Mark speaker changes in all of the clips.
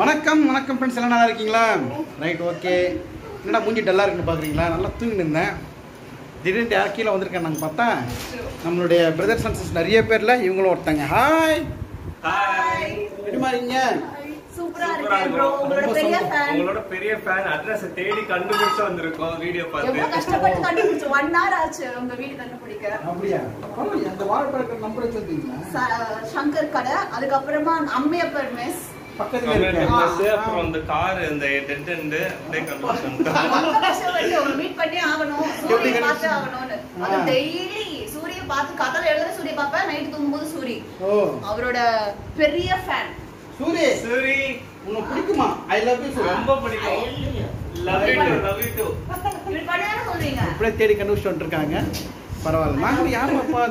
Speaker 1: வணக்கம் வணக்கம் ஃப்ரெண்ட்ஸ், எல்லாம் நல்லா இருக்கீங்களா? Right, okay. என்னடா மூஞ்சி டல்லாக இருக்குன்னு பார்க்குறீங்களா? நல்லா தூங்கிட்டு இருந்தேன். திடீர்னு யார் கீழே வந்திருக்கேன் நாங்கள் பார்த்தா நம்மளுடைய பிரதர்ஸ் அண்ட் சிஸ்டர்ஸ் நிறைய பேரில் இவங்களும் ஒருத்தாங்க. ஹாய்
Speaker 2: ஹாய்,
Speaker 1: எப்படிமா இருக்கீங்க?
Speaker 2: சூப்பரா இருக்கேன் ப்ரோ. உங்களோட பெரிய ஃபேன். அட்ரஸ் தேடி கண்டுபிடிச்சு வந்திருக்கோம். வீடியோ பார்த்து
Speaker 3: எவ்வளவு கஷ்டப்பட்டு கண்டுபிடிச்சு 1 hour ஆச்சு உங்க வீடு கண்டுபிடிக்க.
Speaker 1: அப்படியா? பரவாயில்லையா? அந்த வாழைப்பழம் நம்பர் வச்சிருக்கீங்களா?
Speaker 3: சங்கர் கடை, அதுக்கப்புறமா அம்மையப்பர் மெஸ்
Speaker 1: பக்கத்துல இருக்கு.
Speaker 2: அப்புறம் அந்த கார் அந்த டென்ட் அப்படியே கண்டுபிடிச்சு
Speaker 3: உங்க மீட் பண்ணி ஆகணும், சூரிய பார்த்து ஆகணும்னு. அது டெய்லி சூரிய பார்த்து, காலையில எழுத சூரிய பார்ப்பேன், நைட் தூங்கும்போது சூரி. அவரோட பெரிய ஃபேன்.
Speaker 1: சூரி உனக்கு பிடிக்குமா? I love you Suri.
Speaker 2: ரொம்ப பிடிக்கும். Love you too, love you too.
Speaker 3: இப்படி பண்ணானே சொல்றீங்க.
Speaker 1: இப்படியே தேடி கண்டுபிடிச்சு வந்துருக்காங்க. பரவாயில்ல. நாங்கள் யாரும் அப்பா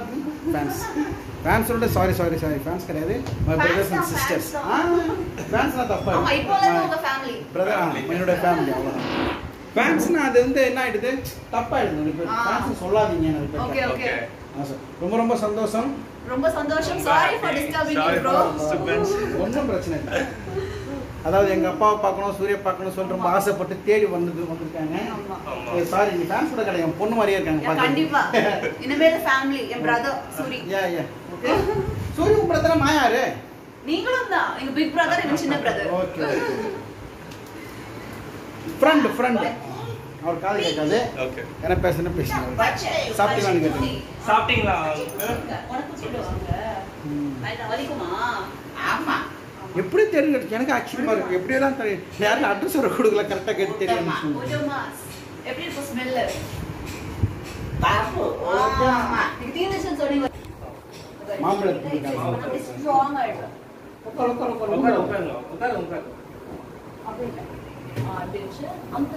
Speaker 1: ஃபேன்ஸ். ஃபேன்ஸோட சாரி ஃபேன்ஸ் கிடையாது, மை பிரதர்ஸ் அண்ட் சிஸ்டர்ஸ். ஃபேன்ஸ்னா தப்பா?
Speaker 3: ஆமா, இப்போல உங்க ஃபேமிலி.
Speaker 1: பிரதர் என்னோட ஃபேமிலி அவ்வளவுதான். ஃபேன்ஸ்னா அது வந்து என்ன ஆயிடுது, தப்பாயிடுது. ஃபேன்ஸ் சொல்லாதீங்க.
Speaker 3: Okay okay.
Speaker 1: ரொம்ப ரொம்ப சந்தோஷம்.
Speaker 3: ரொம்ப சந்தோஷம். Sorry for disturbing you bro.
Speaker 1: ஒன்றும் பிரச்சனை இல்லை. அதாவது எங்க அப்பாவை பார்க்கணும், சூரிய பார்க்கணும் சொல்லி ரொம்ப ஆசைப்பட்டு தேடி வந்திருக்காங்க. சாரி, நீ ஃபேன்ஸ் கூட கிடையாது, பொண்ணு மாதிரியே இருக்காங்க.
Speaker 3: கண்டிப்பா இனிமேல் ஃபேமிலி. என் பிரதர் சூரி.
Speaker 1: ஓகே. சூரிய உங்க பிரதர் நான் யாரு?
Speaker 3: நீங்களும் தான். எங்க பிக் பிரதர், எங்க சின்ன பிரதர்.
Speaker 1: ஓகே. ஃப்ரெண்ட் அவர் காது கேட்காது.
Speaker 2: ஓகே.
Speaker 1: என்ன பேசுறேன்னு பேசுங்க. சாப்பிட்டீங்களான்னு கேட்டீங்க.
Speaker 2: சாப்பிட்டீங்களா?
Speaker 3: உனக்கு சொல்லுவாங்க. வலிக்குமா? ஆமா.
Speaker 1: எப்படி தெரியும்? எனக்கு ஆச்சரியமா இருக்கு. எப்படியெல்லாம் தெரியும்? யாரும் அட்ரஸ் வர கொடுக்கல, கரெக்டாக கேட்டு தெரியும்.
Speaker 3: எப்படி இருக்கும் ஸ்மெல்லு? பாப்பு. ஆமா. இது தீர்ந்துச்சுன்னு சொன்னீங்க.
Speaker 1: மாம்பழத்துக்கு
Speaker 3: ஸ்ட்ராங் ஆயிடும்.
Speaker 2: உட்காரு.
Speaker 3: அப்படி இல்லை. அப்படிச்சு அந்த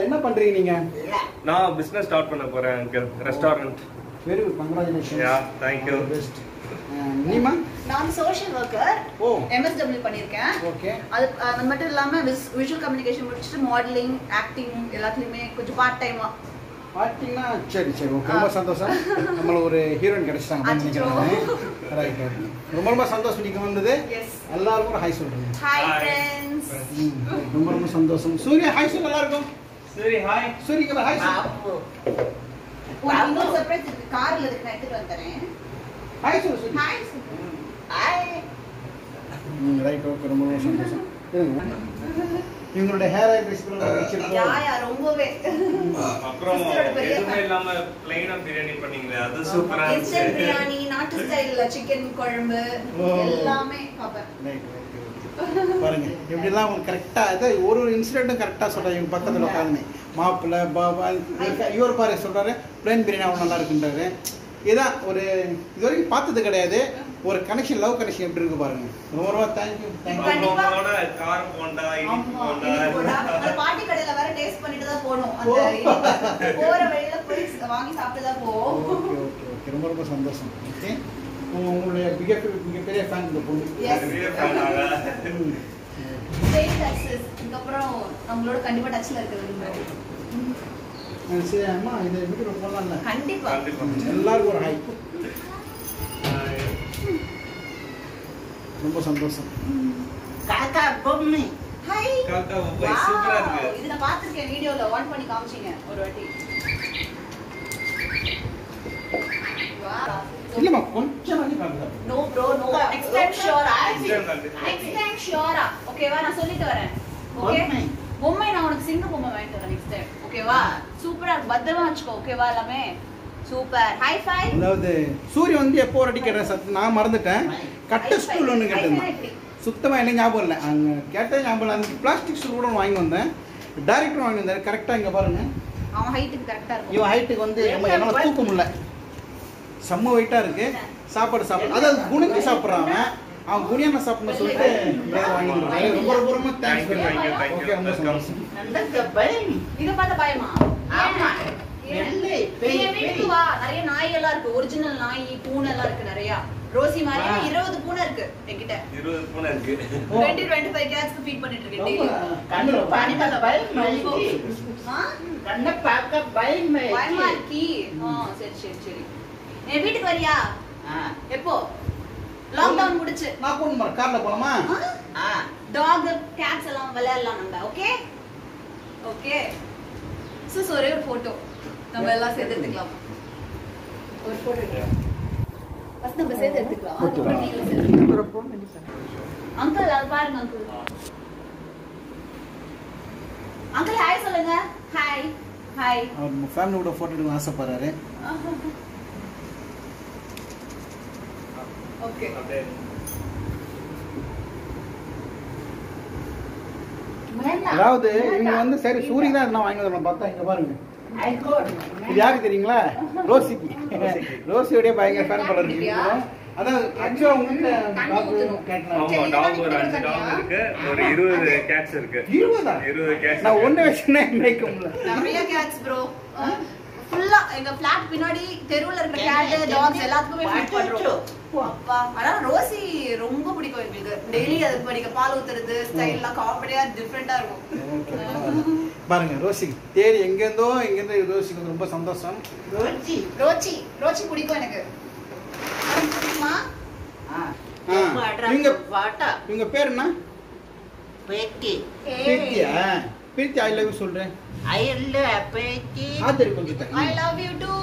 Speaker 1: என்ன பண்றீங்க நீங்க?
Speaker 2: நான் பிசினஸ் ஸ்டார்ட் பண்ண போறேன். Restaurant.
Speaker 1: Very good, congratulation.
Speaker 2: Yeah, thank you.
Speaker 1: Best. நீமா?
Speaker 3: நான் சோஷியல் ஒர்க்கர்.
Speaker 1: ஓ,
Speaker 3: MSW பண்ணிருக்கேன்.
Speaker 1: ஓகே.
Speaker 3: அது மட்டும் இல்லாம விஷுவல் கம்யூனிகேஷன் முடிச்சிட்டு மாடலிங், ஆக்டிங் எல்லாத்துலயுமே கொஞ்சம் பார்ட் டைமா.
Speaker 1: பார்த்தீங்கன்னா சரி ஓகே. ரொம்ப சந்தோஷம். நம்மள ஒரு ஹீரோயின் கிடைச்சிட்டாங்க நினைக்கிறேன். ரைட். ரொம்ப ரொம்ப சந்தோஷம் நீங்க வந்தது. எல்லாருக்கும் ஹாய் சொல்றீங்க.
Speaker 3: Hi friends.
Speaker 1: ரொம்ப ரொம்ப சந்தோஷம். சூர்யா ஹாய் சொல்ல எல்லாருக்கும்.
Speaker 2: சரி, ஹாய்.
Speaker 1: சூரியக்கு ஹாய் சொல்லு.
Speaker 3: இன்னொரு சர்ப்ரைஸ் இருக்கு, கார்ல இருக்கு, நான் எடுத்துட்டு வந்துறேன்.
Speaker 1: ஹாய் சொல்லு Surya.
Speaker 3: Hi. Hi.
Speaker 1: Right, okay. ரொம்ப ரொம்ப சந்தோஷம். இவங்களோட ஹேர் ஆயில் ரெசிபில வச்சிருக்கோம்.
Speaker 3: ரொம்பவே.
Speaker 2: அப்புறம் எதுவுமே இல்லாம ப்ளைனா பிரியாணி பண்ணீங்களே, அது சூப்பரா இருந்துச்சு.
Speaker 3: கிச்சன் பிரியாணி, நாட்டு ஸ்டைல்ல சிக்கன் குழம்பு எல்லாமே பாப்பேன்.
Speaker 1: பாருங்க எப்படிலாம் உங்களுக்கு கரெக்டா ஒரு இன்சிடென்ட்டும் கரெக்டா சொல்றாங்க. இவங்க பக்கத்துல உட்காந்து மாப்பிள்ள பாபா இவர் பாரு சொல்றாரு பிளேன் பிரியாணி அவ்வளோ நல்லா இருக்குன்றாரு. இதான் ஒரு இது வரைக்கும் பார்த்தது கிடையாது. ஒரு கனெக்ஷன், லவ் கனெக்ஷன் எப்படி இருக்கு பாருங்க. ரொம்ப ரொம்ப தேங்க்யூ.
Speaker 2: உங்களோட கார் போண்டா, இனிப்பு போண்டா.
Speaker 3: பாட்டி கடையில வேற டேஸ்ட் பண்ணிட்டு தான் போறோம். அந்த போற வழியில போய் வாங்கி சாப்பிட்டு தான் போவோம்.
Speaker 1: ஓகே. ரொம்ப ரொம்ப சந்தோஷம். ஓகே. உங்களுடைய மிகப்பெரிய ஃபேன் இந்த பொண்ணு.
Speaker 2: பெரிய ஃபேனாக.
Speaker 3: இதுக்கப்புறம் நம்மளோட கண்டிப்பா டச்ல இருக்கிறது.
Speaker 1: சரி அம்மா, இதை வீட்டுக்கு போகலாம்ல?
Speaker 3: கண்டிப்பா.
Speaker 1: எல்லாருக்கும் ஒரு ஹாய். ரொம்ப சந்தோஷம்.
Speaker 3: காக்கா பொம்மை. ஹாய்.
Speaker 2: காக்கா பொம்மை சூப்பரா இருக்கு.
Speaker 3: இது நான் பார்த்திருக்கேன் வீடியோல, ஆன் பண்ணி காமிச்சீங்க ஒரு வாட்டி.
Speaker 1: இல்லம்மா, கொஞ்சம் வந்து காமிங்க.
Speaker 3: No bro, no. Next time ஷூரா. நெக்ஸ்ட் டைம் ஷூரா. ஓகேவா? நான் சொல்லிட்டு வரேன். ஓகே. பொம்மை நான் உனக்கு சிங்க பொம்மை வாங்கிட்டு வரேன் நெக்ஸ்ட் டைம். ஓகேவா? சூப்பரா பத்திரமா வச்சுக்கோ. ஓகேவா? எல்லாமே சூப்பர். High five.
Speaker 1: அதாவது சூரிய வந்து எப்போ ஒரு அடி கேட்ட சத்து நான் மறந்துட்டேன். கட்ட ஸ்டூல் ஒன்று கேட்டிருந்தேன். சுத்தமாக என்ன ஞாபகம் இல்லை. அங்கே கேட்ட ஞாபகம் இல்லை. அந்த பிளாஸ்டிக் ஸ்டூல் கூட வாங்கி வந்தேன். டைரக்டர் வாங்கி வந்தார். கரெக்டாக இங்கே பாருங்க.
Speaker 3: அவன் ஹைட்டுக்கு கரெக்டாக இருக்கும்.
Speaker 1: இவன் ஹைட்டுக்கு வந்து என்னால் தூக்க முடியல. செம்ம வெயிட்டாக இருக்கு. சாப்பாடு அதாவது குணிஞ்சு சாப்பிட்றாங்க. அவன் குனியான சாப்பிடணும்னு சொல்லிட்டு வாங்கி ரொம்ப ரொம்ப ரொம்ப தேங்க்ஸ். ஓகே, ரொம்ப சந்தோஷம்.
Speaker 3: இதை பார்த்த பயமா? ஆமா. வீட்டுக்கு வா, நிறைய நாய்கள்லாம் இருக்கு. ஒரிஜினல் நாய், பூனை எல்லாம் இருக்கு நிறைய. ரோசி மாதிரி 20 பூனை இருக்கு என்கிட்ட.
Speaker 2: 20 பூனை இருக்கு.
Speaker 3: 20-25 கேட்ஸ்க்கு ஃபீட் பண்ணிட்டு இருக்கேன் டெய்லி.
Speaker 4: கண்ண பார்க்க
Speaker 3: பயமா இருக்கி. சரி. என் வீட்டுக்கு வரியா? எப்போ? லாக்டவுன் வந்துச்சு.
Speaker 1: நான் கூட்டிட்டு போறேன். கார்ல போலாமா?
Speaker 3: டாக் கேட்ஸ் எல்லாம் விளையாடலாம் நம்ம. Okay okay. ஒரே ஒரு போட்டோ நம்ம எல்லாம் சேர்த்து எடுத்துக்கலாம். ஒரு போட்டோ எடுக்கலாம். ஃபர்ஸ்ட் நம்ம சேர்த்து எடுத்துக்கலாம். அங்கிள் அது பாருங்க அங்கிள். அங்கிள் ஹாய் சொல்லுங்க. Hi hi.
Speaker 1: அவர் ஃபேமிலியோட போட்டோ எடுக்க ஆசைப்படுறாரு.
Speaker 3: ஓகே
Speaker 1: அதாவது இவங்க வந்து சரி சூரியன் தான் நான் வாங்கி வரணும் பார்த்தா இங்க பாருங்க. இது யாருக்கு தெரியுங்களா? ரோசிக்கு. ரோசியோடைய பயங்கர ஃபேன் போல இருக்கு. அதான் ஆக்சுவலா உங்களுக்கு
Speaker 2: டாக் ஒரு 5 டாக் இருக்கு, ஒரு 20 கேட்ஸ் இருக்கு. 20 கேட்ஸ். நான்
Speaker 1: ஒண்ணு வெச்சனே மேய்க்க முடியல.
Speaker 3: நிறைய கேட்ஸ் bro. ஃபுல்லா எங்க ஃபிளாட் பின்னாடி தெருவுல இருக்கிற கேட் டாக்ஸ் எல்லாத்துக்குமே ஃபீட் பண்றோம். அப்பா ஆனா ரோசி ரொம்ப பிடிக்கும் எங்களுக்கு. டெய்லி அதுக்கு படிக்க பால் ஊத்துறது ஸ்டைல்லாம் காமெடியா டிஃபரெண்டா இருக்கும்.
Speaker 1: பாருங்க ரோசி தேடி எங்க இருந்தோ ரோசிக்கு ரொம்ப சந்தோஷம்.
Speaker 3: ரோசி பிடிக்கும் எனக்கு. பிடிக்குமா?
Speaker 1: இவங்க பேர் என்ன? பிரீத்தி ஐ லவ் யூ சொல்றேன்.
Speaker 4: I love Betty.
Speaker 1: ஆதரி கொஞ்சம்
Speaker 3: I love you too.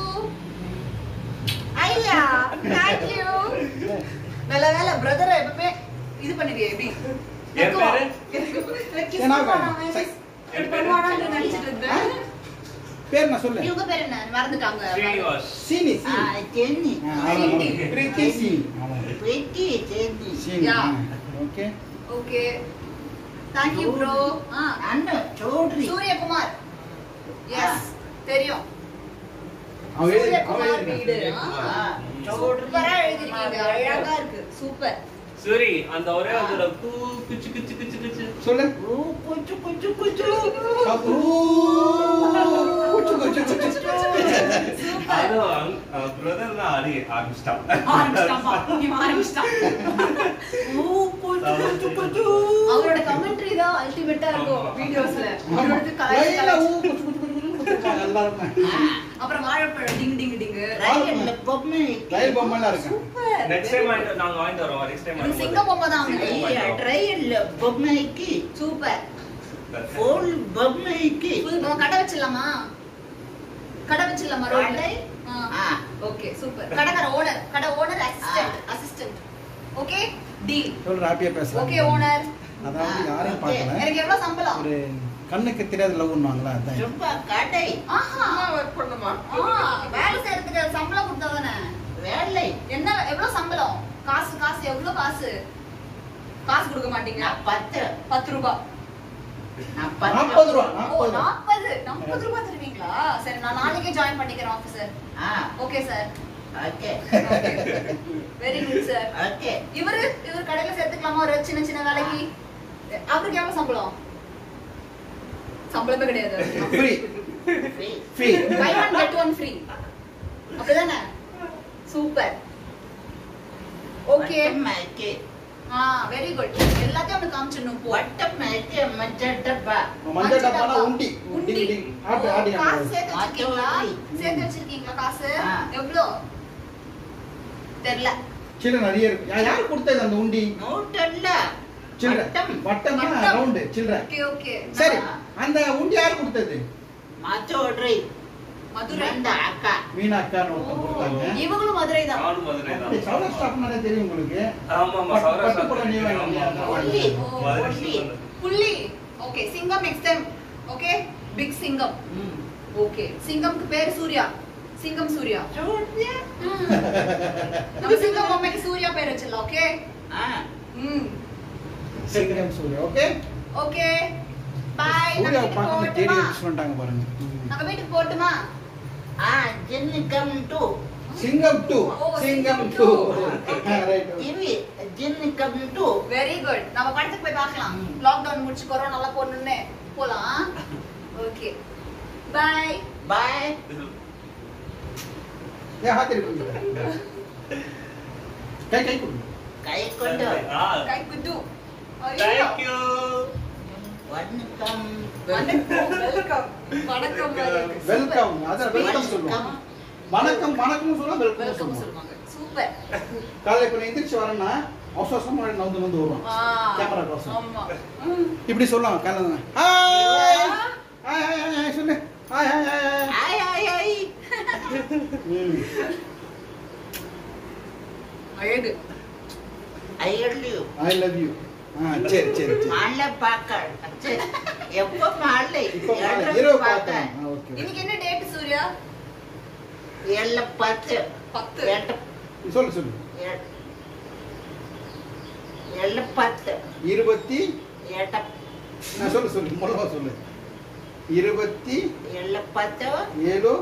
Speaker 3: ஐயா thank you. வேலை பிரதர் எப்பவே இது பண்ணிடுயே எப்படி?
Speaker 2: என் பேரு
Speaker 3: பண்ணுவானான்னு நினைச்சிட்டு இருந்தேன்.
Speaker 1: பேர் நான் சொல்ல.
Speaker 3: இவங்க பேர் என்ன மறந்துட்டாங்க.
Speaker 1: சீனி.
Speaker 4: Jenny.
Speaker 1: பிரீத்தி சீனி.
Speaker 4: Betty Jenny.
Speaker 1: Seeni. Okay.
Speaker 3: Okay. Thank you bro.
Speaker 4: அண்ணா சௌத்ரி.
Speaker 3: சூரியகுமார். எஸ் தெரியும். சூரியகுமார் வீடு. சூப்பரா எழுதிருக்கீங்க. அழகா இருக்கு. சூப்பர்.
Speaker 2: சூரி அந்த ஒரே அதுல குச்சு குச்சு குச்சு குச்சு
Speaker 1: சொல்லு.
Speaker 4: குச்சு குச்சு குச்சு.
Speaker 1: குச்சு குச்சு குச்சு.
Speaker 2: அது பிரதர் நான் அடி ஆரம்பிச்சிட்டான்.
Speaker 3: அவரோட கமெண்ட்ரி தான் அல்டிமேட்டா இருக்கும் வீடியோஸ்ல. அப்புறம் வாழைப்பழம் டிங் டிங் டிங்.
Speaker 4: ரயில் பொம்மை.
Speaker 1: ரயில் பொம்மைலாம் இருக்கு.
Speaker 3: சூப்பர்.
Speaker 2: நெக்ஸ்ட் டைம் நாங்க வாங்கிட்டு வரோம். நெக்ஸ்ட் டைம்
Speaker 3: சிங்க பொம்மை தான்.
Speaker 4: ரயில் பொம்மைக்கு.
Speaker 3: சூப்பர்.
Speaker 4: ஃபுல் பொம்மைக்கு.
Speaker 3: ஃபுல் கடை வச்சிடலாமா? கடை வச்சிடலாமா ரோட்ல? Okay super. கடை ஓனர் அசிஸ்டன்ட். Okay deal.
Speaker 1: சொல்ற ஹாப்பியா பேசலாம்.
Speaker 3: Okay owner.
Speaker 1: அதாவது யாரையும் பார்க்கல.
Speaker 3: எனக்கு எவ்வளவு சம்பளம்?
Speaker 1: ஒரு கண்ணுக்கு தெரியாத லவ்ன்னுவாங்களா அதான்.
Speaker 4: சும்மா கடை.
Speaker 3: ஆஹா வர்க் பண்ணுமா? வேலை செய்யறதுக்கு சம்பளம் கொடுத்தாதானே?
Speaker 4: வேலை.
Speaker 3: என்ன எவ்வளவு சம்பளம்? காசு எவ்வளவு காசு? காசு கொடுக்க மாட்டீங்க? 10 ரூபாய்.
Speaker 1: 40 ரூபாய்.
Speaker 3: 40 ரூபாய் தருவீங்களா? சரி நான் நாளைக்கே ஜாயின் பண்ணிக்கிறேன் officer. Okay sir.
Speaker 4: Okay.
Speaker 3: Very good sir.
Speaker 4: Okay.
Speaker 3: இவர் கடையில சேர்த்துக்கலாமா ஒரு சின்ன சின்ன வேலைக்கு? அவருக்கு எவ்வளவு சம்பளம்? சம்பளமே கிடையாது.
Speaker 1: Free.
Speaker 3: buy one get one free. அப்படிதானே? சூப்பர். ஓகே.
Speaker 4: மேக்கே.
Speaker 3: Very good. எல்லாத்தையும் அவனுக்கு காமிச்சிடணும் போ.
Speaker 4: வட்ட மேக்கே மஞ்சள் டப்பா.
Speaker 1: மஞ்சள் டப்பானா உண்டி. ஆடி.
Speaker 3: காசு சேர்த்து வச்சிருக்கீங்களா காசு? எவ்வளோ? தெரியல.
Speaker 1: சில்லறை நிறைய இருக்கு. யார் கொடுத்தது அந்த உண்டி?
Speaker 4: நோட்டல்ல.
Speaker 1: சில்லறை. வட்டமா ரவுண்ட் சில்லறை.
Speaker 3: ஓகே.
Speaker 1: சரி. அந்த உண்டி யார் கொடுத்தது?
Speaker 4: மாச்சோட்ரி.
Speaker 3: மதுரை.
Speaker 4: அந்த அக்கா.
Speaker 1: மீனா அக்கான்னு ஒருத்தர் கொடுத்தாங்க.
Speaker 3: இவங்களும் மதுரை தான்.
Speaker 2: நானும் மதுரை தான்.
Speaker 1: சௌரா ஸ்டாப்னாலே தெரியும் உங்களுக்கு.
Speaker 2: ஆமா சௌராஷ்டிரா.
Speaker 3: புள்ளி. ஓகே சிங்கம் நெக்ஸ்ட் டைம். ஓகே பிக் சிங்கம். ஓகே சிங்கம்க்கு பேர் சூர்யா. சிங்கம் சூர்யா. நம்ம சிங்கம் பொம்மைக்கு சூர்யா பேர் வச்சிடலாம். Okay
Speaker 1: Singam Surya. Okay
Speaker 3: okay bye.
Speaker 1: Surya பார்த்து தேடி வச்சுட்டாங்க பாருங்க.
Speaker 3: நம்ம வீட்டுக்கு போட்டுமா?
Speaker 4: ஜின்னிகம் 2.
Speaker 1: சிங்கம் 2. சிங்கம் 2. ரைட்.
Speaker 4: டிவி ஜின்னிகம் 2.
Speaker 3: Very good. நம்ம படத்துக்கு போய் பார்க்கலாம். லாக்டவுன் முடிச்சு கொரோனா எல்லாம் போணும்னே போலாம். Okay bye
Speaker 4: bye.
Speaker 1: ஏ ஹாத்திரி கொஞ்சம். கை கொடு.
Speaker 4: கை கொண்டு.
Speaker 3: கை குட்டு.
Speaker 2: Thank you.
Speaker 4: வணக்கம்.
Speaker 3: வணக்கம்.
Speaker 1: வெல்கம். அத வெல்கம் சொல்லுவாங்க. வணக்கம் சொல்லுவாங்க வெல்கம் சொல்லுவாங்க.
Speaker 3: சூப்பர்.
Speaker 1: காலையில இப்ப எந்திரிச்சு வரேன்னா அவசரமா வந்து வருவான் கேமரா கோசம்.
Speaker 3: ஆமா.
Speaker 1: இப்படி சொல்லுவான் காலைல ஹாய் ஹாய் ஹாய் ஹாய் சொல்லு hi hi hi
Speaker 4: hi hi hi
Speaker 3: அழகு.
Speaker 4: I love you.
Speaker 1: I love you. சரி சரி சரி.
Speaker 4: மாலை பார்க்க எப்போ மாலை
Speaker 1: இப்போ இரவு பார்க்கலாம். ஓகே.
Speaker 3: இன்னைக்கு என்ன டேட் சூர்யா?
Speaker 4: 7:10
Speaker 1: சொல்லு சொல்லு.
Speaker 4: 7:10
Speaker 1: 27 சொல்லு சொல்லு முதல்ல சொல்லு. 27
Speaker 4: 7:10
Speaker 1: 7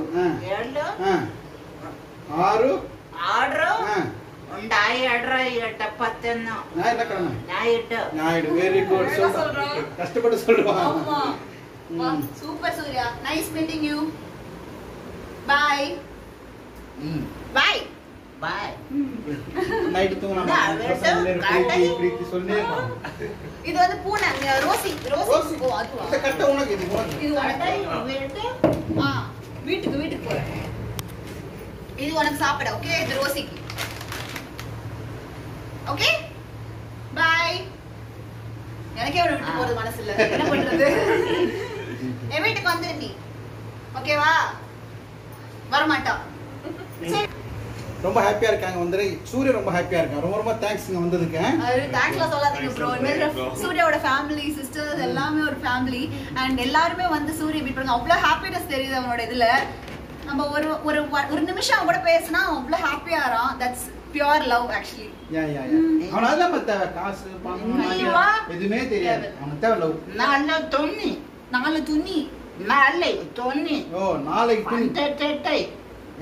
Speaker 1: 6
Speaker 4: 6 ഉണ്ടായി 8:10
Speaker 1: நான் என்ன கிழமை
Speaker 4: ஞாயிட்டு.
Speaker 1: ஞாயிறு. Very good.
Speaker 3: சொல்றோம்.
Speaker 1: கஷ்டப்பட்டு சொல்லுவான்.
Speaker 3: ஆமா. வா, super Surya. Nice meeting you. Bye. Bye.
Speaker 4: Bye.
Speaker 1: Night தூங்கலாம். பிரீத்தி சொல்லு.
Speaker 3: இது வந்து பூனை ரோசி. ரோசி. ஓ அதுவா?
Speaker 1: இந்த கட்ட உனக்கு இது உனக்கு.
Speaker 3: இது உனக்கு. வீட்டுக்கு போறேன். இது உனக்கு சாப்பிட. ஓகே, இது ரோசிக்கு. Okay bye. எனக்கே அவனை விட்டு போறது மனசு இல்ல. என்ன பண்றது? என் வீட்டுக்கு வந்துரு நீ. ஓகேவா? வரமாட்டா. சரி.
Speaker 1: ரொம்ப ஹாப்பியா இருக்காங்க வந்து. சூர்யா ரொம்ப ஹாப்பியா இருக்காங்க. ரொம்ப ரொம்ப தேங்க்ஸ் இங்க வந்ததுக்கு.
Speaker 3: தேங்க்ஸ்லாம் சொல்லாதீங்க ப்ரோ. சூர்யாவோட ஃபேமிலி சிஸ்டர்ஸ் எல்லாமே ஒரு ஃபேமிலி அண்ட் எல்லாருமே வந்து சூர்யா மீட் பண்ணாங்க. அவ்வளோ ஹாப்பினஸ் தெரியுது அவனோட இதுல. நம்ம ஒரு நிமிஷம் அவன் கூட பேசினா அவ்வளோ ஹாப்பியா ஆறான். That's pure love actually.
Speaker 1: Yeah yeah yeah. அவன் அதான் தேவை. காசு பணம் எதுவுமே தெரியாது. அவனுக்கு தேவை லவ்.
Speaker 4: நாலு துணி.
Speaker 3: 4 துணி.
Speaker 4: நாளை துணி.
Speaker 1: ஓ நாளைக்கு துணி.
Speaker 4: சட்டை.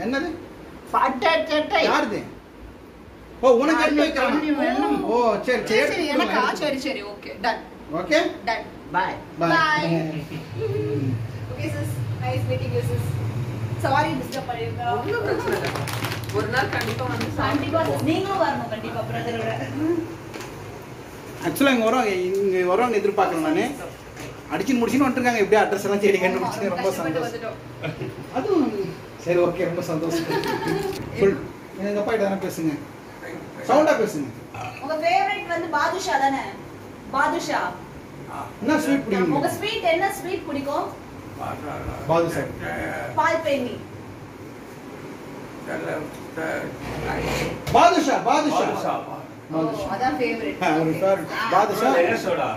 Speaker 1: என்னது?
Speaker 4: சட்டை.
Speaker 1: யாருது? ஓ உனக்கு எடுத்து வைக்கணும்.
Speaker 4: வேணும்.
Speaker 1: ஓ சரி
Speaker 3: சரி
Speaker 1: சரி.
Speaker 3: எனக்கா? சரி okay done.
Speaker 1: Okay
Speaker 3: done.
Speaker 4: Bye.
Speaker 3: Bye. Okay sis. Nice meeting you sis. Sorry disturb பண்ணிருக்கேன்.
Speaker 5: ஒண்ணும் பிரச்சனை இல்ல. ஒரு நாள் கண்டிப்பா வந்து
Speaker 3: கண்டிப்பா sis. நீங்களும் வரணும் கண்டிப்பா பிரதரோட.
Speaker 1: ஆக்சுவலா இங்க வரோம்னு எதிர்பார்க்கறேன் நானு. அடிச்சு முடிச்சுன்னு வந்துருக்காங்க. எப்படியே அட்ரஸ் எல்லாம் தேடி கண்டுபிடிச்சு ரொம்ப சந்தோஷம். அதுவும் சரி ஓகே ரொம்ப சந்தோஷம். ஃபுல் எங்க அப்பா கிட்ட தானே பேசுங்க. சவுண்டா பேசுங்க.
Speaker 3: உங்க ஃபேவரட் வந்து பாதுஷா தானே? பாதுஷா.
Speaker 1: என்ன ஸ்வீட் பிடிக்கும்?
Speaker 3: உங்க ஸ்வீட் என்ன ஸ்வீட் பிடிக்கும்?
Speaker 1: பாதுஷா.
Speaker 3: பால் பேனி.
Speaker 1: பாதுஷா பாதுஷா.
Speaker 3: ஓ அதான் ஃபேவரட்.
Speaker 1: ஒரு பேர் பாதுஷா.
Speaker 2: என்ன சோடா?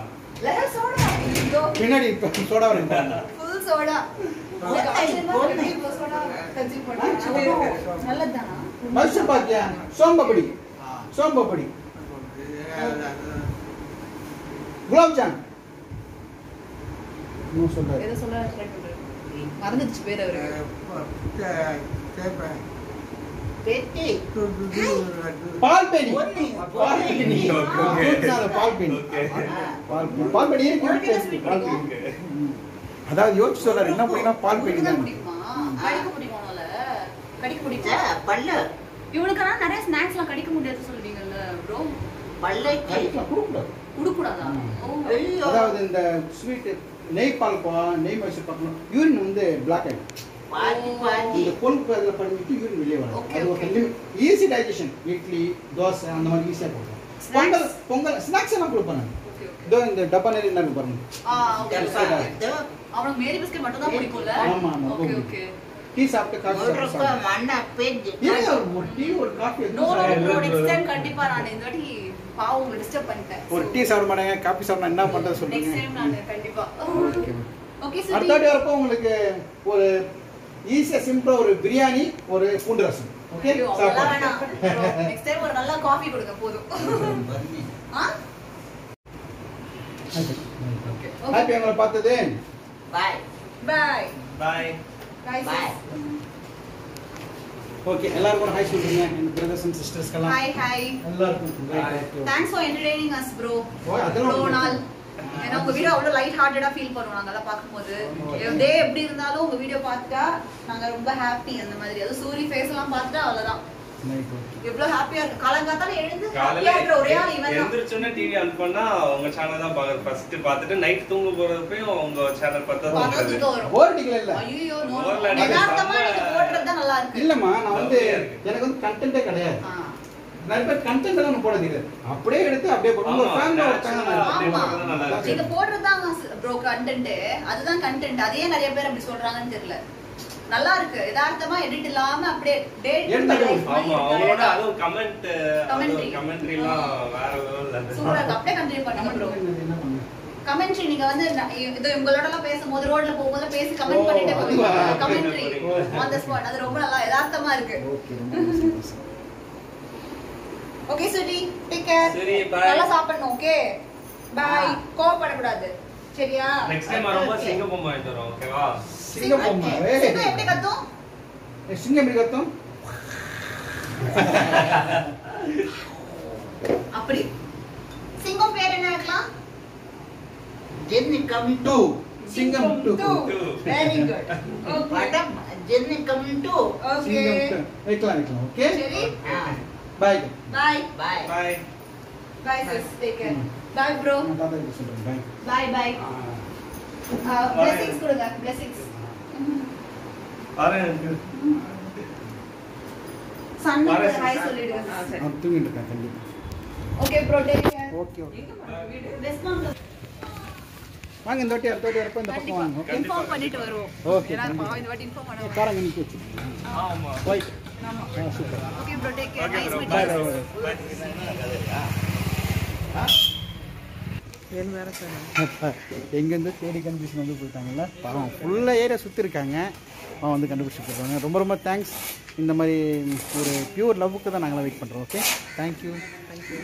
Speaker 3: Lemon soda. இதோ
Speaker 1: பின்னாடி இப்ப சோடா வருங்க.
Speaker 3: Full soda. சோடா கன்சியூம் பண்ணுங்க. நல்லதானா?
Speaker 1: மைசூர் பாக்கியா? சோம்பப்படி. சோம்பப்படி. குலாப் ஜாம். என்ன சொல்றாரு?
Speaker 3: ஏதோ சொல்ல ட்ரை பண்றேன். மறந்துச்சு பேர் அவருக்கு.
Speaker 4: பெட்டி.
Speaker 1: பால் பேணி.
Speaker 4: பொன்னி.
Speaker 1: பால் பேணி. பால் பேணி. பால் பேணி இருக்கு. பால் பேணி. அதாவது யோசிச்சு சொல்றாரு என்ன பண்ணா பால் பேணி தான்.
Speaker 3: கடிக்க பிடிக்கும்ல. கடிக்க பிடிக்கும்.
Speaker 4: பல்லு.
Speaker 3: இவனுக்கான நிறைய ஸ்நாக்ஸ்லாம் கடிக்க முடியாது சொல்றீங்கல்ல ப்ரோ.
Speaker 4: பல்லைக்கு
Speaker 3: குடுக்கூடாதா?
Speaker 4: ஐயோ.
Speaker 1: அதாவது இந்த ஸ்வீட் நெய் பால் நெய் மைசூர் பாக்கணும். யூரின் வந்து பிளாக் ஆயிடும்.
Speaker 4: பாதி பாதி.
Speaker 1: இந்த கொழுப்பு அதில் பண்ணிட்டு யூரின் வெளியே வரும்.
Speaker 3: Okay,
Speaker 1: அது ஒரு ஈஸி டைஜஷன். இட்லி தோசை அந்த மாதிரி ஈஸியாக போகும். பொங்கல் ஸ்நாக்ஸ் எல்லாம் கொடுப்பேன்.
Speaker 3: Okay okay.
Speaker 1: இதோ இந்த டப்பா நிறைய என்ன பாருங்க.
Speaker 3: ஓகே. அவனுக்கு மேரி பிஸ்கட் மட்டும் தான் பிடிக்கும்ல?
Speaker 1: ஆமா, ஆமா.
Speaker 3: Okay okay.
Speaker 1: டீ சாப்பிட்டு காஃபி சாப்பிட்டு
Speaker 4: மண்ணா பேஜ்.
Speaker 1: ஏங்க ஒரு டீ ஒரு காஃபி
Speaker 3: நோ நெக்ஸ்ட் டைம் கண்டிப்பா நான் இந்த வாட்டி பாவம் உங்களை டிஸ்டர்ப் பண்ணிட்டேன்.
Speaker 1: ஒரு டீ சாப்பிட மாட்டாங்க காஃபி சாப்பிட்டா என்ன பண்றது
Speaker 3: நெக்ஸ்ட்
Speaker 1: சொல்லுங்க.
Speaker 3: டைம் நான் கண்டிப்பா. Okay sir.
Speaker 1: அடுத்த வாட்டி வரப்போ உங்களுக்கு ஒரு ஈஸியா சிம்பிளா ஒரு பிரியாணி ஒரு பூண்டு ரசம். ஓகே சாப்பிடுங்க.
Speaker 3: நெக்ஸ்ட் டைம் ஒரு நல்ல காஃபி கொடுங்க போதும். ஆ ஓகே.
Speaker 1: ஹாப்பி உங்களை பார்த்தது.
Speaker 4: Bye.
Speaker 3: Bye.
Speaker 2: Bye.
Speaker 3: Bye.
Speaker 4: Bye.
Speaker 1: Okay எல்லாருக்கும் ஹாய் சொல்லுங்க. என் பிரதர்ஸ் அண்ட் சிஸ்டர்ஸ்க்கெல்லாம்
Speaker 3: ஹாய் ஹாய்.
Speaker 1: எல்லாருக்கும்
Speaker 3: thanks for entertaining us bro.
Speaker 1: ஓ அதெல்லாம்
Speaker 3: இவ்வளோ நாள் ஏன்னா உங்க வீடியோ அவ்வளோ லைட் ஹார்ட்டடா ஃபீல் பண்ணுவோம் நாங்கெல்லாம் பார்க்கும்போது. டே எப்படி இருந்தாலும் உங்க வீடியோ பார்த்துட்டா நாங்க ரொம்ப ஹாப்பி அந்த மாதிரி. அது சூரி ஃபேஸ் எல்லாம் பார்த்துட்டா அவ்வளவுதான். எவ்வளவு ஹாப்பியா இருக்கு. காலங்காத்தால எழுந்து ஹாப்பியா இருக்கிற ஒரே ஆள் இவன் தான்.
Speaker 2: எந்திரச்சோனே டிவி ஆன் பண்ணா உங்க சேனல் தான் பாக்குறது. ஃபர்ஸ்ட் பார்த்துட்டு நைட் தூங்க போறப்பயும் உங்க சேனல் பார்த்தா
Speaker 3: பார்த்தா
Speaker 2: தூங்குறது.
Speaker 3: வரும்.
Speaker 1: போர் அடிக்கல இல்ல.
Speaker 3: ஐயோ நோ.
Speaker 2: Bore அடிக்கல.
Speaker 3: யதார்த்தமா நீங்க போடுறது தான் நல்லா இருக்கு.
Speaker 1: இல்லம்மா நான் வந்து எனக்கு வந்து கண்டென்ட்டே கிடையாது. நிறைய பேர் கண்டென்ட் எல்லாம் போட தெரியாது, அப்படியே எடுத்து அப்படியே போடுவாங்க. ஒரு ஃபேமிலி
Speaker 3: ஆமா நீங்க போடுறதுதான் ப்ரோ கண்டென்ட், அதுதான் கண்டென்ட். அதே நிறைய பேர் அப்படி சொல்றாங்கன்னு தெரியல. நல்லா இருக்கு, யதார்த்தமா எடிட் இல்லாம அப்படியே டேட்
Speaker 2: ஆமா அவங்களோட அது கமெண்ட்ரிலாம் வேற லெவல்ல இருக்கு.
Speaker 3: சூப்பரா இருக்கு, அப்படியே கண்டினியூ பண்ணுங்க ப்ரோ. கமெண்ட்ரி நீங்க வந்து இது உங்களோட எல்லாம் பேசும்போது ரோட்ல போகும்போது பேசி கமெண்ட் பண்ணிட்டே போவீங்க. கமெண்ட்ரி ஆன் தி ஸ்பாட், அது ரொம்ப நல்லா யதார்த்தமா இருக்கு. ஓகே சுடி, டேக் கேர்.
Speaker 2: சரி பை.
Speaker 3: நல்லா சாப்பிடணும். Okay bye. கோவப்பட கூடாது சரியா?
Speaker 2: நெக்ஸ்ட் டைம் ரொம்ப சிங்கம் பொம்மை வாங்கி தரோம். ஓகேவா?
Speaker 1: சிங்கம் பொம்மை
Speaker 3: சிங்கம் எப்படி கத்தும்?
Speaker 1: சிங்கம் எப்படி கத்தும்?
Speaker 3: அப்படி சிங்கம் பேர் என்ன வைக்கலாம்?
Speaker 4: Jenny coming
Speaker 1: too Singam too.
Speaker 3: Very good. Okay
Speaker 4: Madam, Jenny coming too.
Speaker 3: Okay
Speaker 1: Singam too வைக்கலாம். ஓகே
Speaker 3: சரி
Speaker 1: bye
Speaker 3: bye
Speaker 4: Bye.
Speaker 2: Bye.
Speaker 3: Bye sis, take care. Bye bro.
Speaker 1: நான் தாத்தா கிட்ட சொல்றேன் பை.
Speaker 3: Bye bye. blessings கொடுங்க, blessings.
Speaker 2: பாருங்க
Speaker 3: சன்னுக்கு ஹாய் சொல்லிடுங்க.
Speaker 1: நான் தூங்கிட்டு இருக்கேன் கண்டிப்பா.
Speaker 3: Okay bro, take care.
Speaker 1: Okay okay
Speaker 3: respond
Speaker 1: வாங்க இந்த வாட்டி அடுத்த வாட்டி வரப்ப இந்த பக்கம் வாங்க. ஓகே
Speaker 3: இன்ஃபார்ம் பண்ணிட்டு வருவோம்.
Speaker 1: ஓகே
Speaker 3: ஏன்னா பாவம் இந்த வாட்டி இன்ஃபார்ம் பண்ண.
Speaker 1: காரங்க நிக்க வச்சு.
Speaker 2: ஆமா
Speaker 1: ரைட்.
Speaker 3: ஆமா.
Speaker 1: Super.
Speaker 3: Okay bro, take care. Nice
Speaker 1: bye
Speaker 3: meeting.
Speaker 1: Bye.
Speaker 5: ಏನು ಬೇರೆ ಸರ್
Speaker 1: எங்கேருந்து தேடி கண்டுபிடிச்சு வந்து போயிட்டாங்கல்ல பாவம். ஃபுல்லாக ஏரியா சுற்றி இருக்காங்க, அவன் வந்து கண்டுபிடிச்சி போயிருக்காங்க. ரொம்ப ரொம்ப தேங்க்ஸ். இந்த மாதிரி ஒரு பியூர் லவ்வுக்கு தான் நாங்களாம் வெயிட் பண்ணுறோம். Okay thank you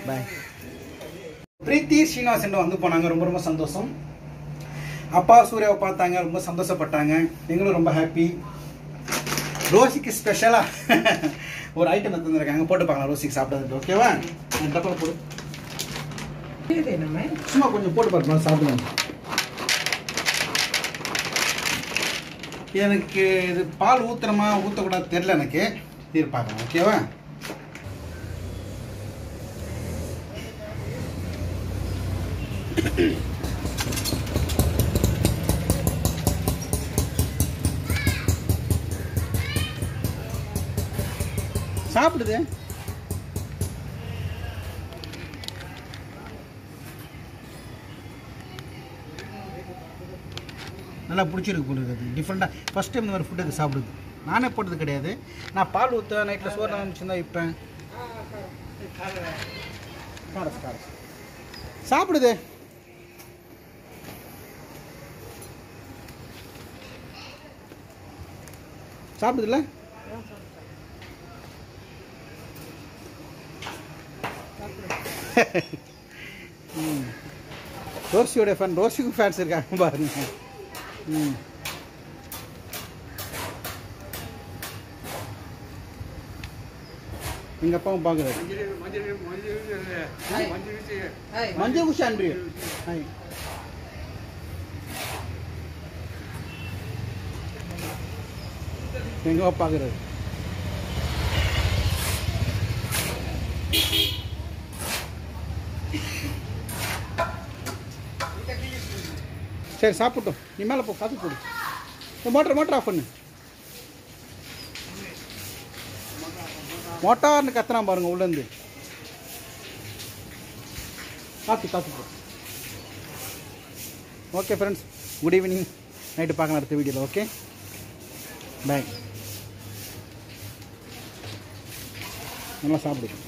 Speaker 1: bye. Preethi Srinivasan வந்து போனாங்க, ரொம்ப ரொம்ப சந்தோஷம். அப்பா சூர்யாவை பார்த்தாங்க, ரொம்ப சந்தோஷப்பட்டாங்க, எங்களும் ரொம்ப ஹாப்பி. ரோசிக்கு ஸ்பெஷலாக ஒரு ஐட்டம் தந்துருக்காங்க, போட்டு பார்க்கலாம் ரோசிக்கு சாப்பிட்றது. ஓகேவா? டப்பாவில் போடு, சும்மா கொஞ்சம் போட்டு பார்க்கலாம் சாப்பிடுவாங்க. எனக்கு இது பால் ஊற்றுறமா ஊற்றக்கூடாது தெரில, எனக்கு இது பார்க்கலாம். ஓகேவா? சாப்பிடுது. நல்லா பிடிச்சிருக்கு போல இருக்குது. டிஃப்ரெண்ட்டாக ஃபஸ்ட் டைம் இந்த மாதிரி ஃபுட்டு அது சாப்பிடுது. நானே போட்டது கிடையாது. நான் பால் ஊற்ற நைட்டில் சோறு ஆரம்பிச்சுருந்தா இப்பேன் சாப்பிடுது. சாப்பிடுதுல்ல? ரோசியோட ஃபேன், ரோசிக்கும் ஃபேன்ஸ் இருக்காங்க பாருங்க. எங்கள் அப்பாவும் பார்க்குறாரு. மஞ்சள் குஷி அன்பு எங்க பார்க்குறாரு. சரி சாப்பிட்டோம், நீ மேலே போ, காஃபி போடு. மோட்டர் ஆஃப் பண்ணு. மோட்டார்னு கத்துறான் பாருங்க உள்ளேருந்து. காஃபி போ. Okay friends, good evening. Night பார்க்கலாம் அடுத்த வீடியோவில். Okay bye. நல்லா சாப்பிடுங்க.